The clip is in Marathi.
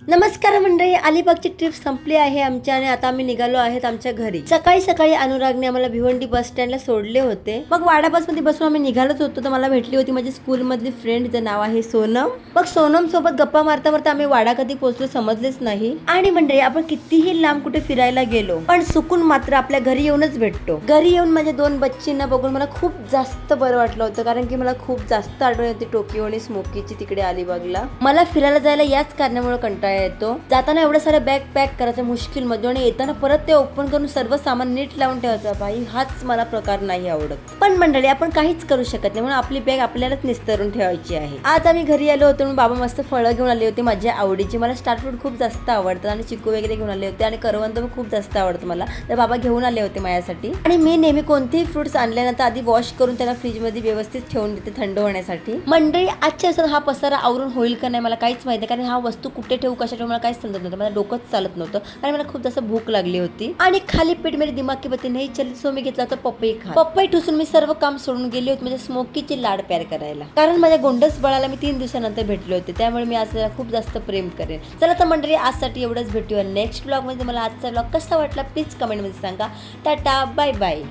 नमस्कार मंडळी, अलिबागची ट्रिप संपली आहे आमची आणि आता आम्ही निघालो आहेत आमच्या घरी. सकाळी सकाळी अनुरागने आम्हाला भिवंडी बस स्टँडला सोडले होते. मग वाडा बस मध्ये बसून आम्ही निघालोच होतो. तर मला भेटली होती माझी स्कूल मधली फ्रेंड, जिचं नाव आहे सोनम. मग सोनम सोबत गप्पा मारता मारता आम्ही वाडा कधी पोहोचलो समजलेच नाही. आणि मंडळी, आपण कितीही लांब कुठे फिरायला गेलो पण सुकून मात्र आपल्या घरी येऊनच भेटतो. घरी येऊन माझ्या दोन बच्चींना बघून मला खूप जास्त बरं वाटलं होतं, कारण की मला खूप जास्त आठवण येते टोकियो आणि स्मोकीची तिकडे अलिबागला. मला फिरायला जायला याच कारणामुळे कंटाळा येतो. जाताना एवढं सारं बॅग पॅक करायचं मुश्किल मध्ये आणि येताना परत ते ओपन करून सर्व सामान नीट लावून ठेवायचं. भाई, हाच मला प्रकार नाही आवडत. पण मंडळी, आपण काहीच करू शकत नाही, म्हणून आपली बॅग आपल्यालाच निस्तरून ठेवायची आहे. आज आम्ही घरी आलो होतो म्हणून बाबा मस्त फळं घेऊन आले होते माझ्या आवडीची. मला स्टार फ्रूट खूप जास्त आवडतात आणि चिकू वगैरे घेऊन आले होते आणि करवंद पण खूप जास्त आवडतं मला, तर बाबा घेऊन आले होते माझ्यासाठी. आणि मी नेहमी कोणतेही फ्रुट्स आणल्यानंतर आधी वॉश करून त्याला फ्रीज मध्ये व्यवस्थित ठेवून देते थंड होण्यासाठी. मंडळी, आजच्या दिवसात हा पसारा आवरून होईल का नाही मला काहीच माहिती, कारण हा वस्तू कुठे ठेवू कशा ठेवू मला काहीच समजत नव्हतं. मला डोकंच चालत नव्हतं कारण मला खूप जास्त भूक लागली होती आणि खाली पेट मेरी दिमाग की बत्ती नाही चली. सो मी घेतला होता पपई खा. पपई ठुसून मी सर्व काम सोडून गेली होती म्हणजे स्मोकीचे लाड प्यार करायला, कारण माझ्या गोंडस बाळाला मी 3 दिवसानंतर भेटले होते, त्यामुळे मी आज त्याला खूप जास्त प्रेम करेन. चला तर मंडळी, आजसाठी एवढंच. भेटूया नेक्स्ट ब्लॉग मध्ये. मला आजचा ब्लॉग कसा वाटला प्लीज कमेंट मध्ये सांगा. Tata, bye bye.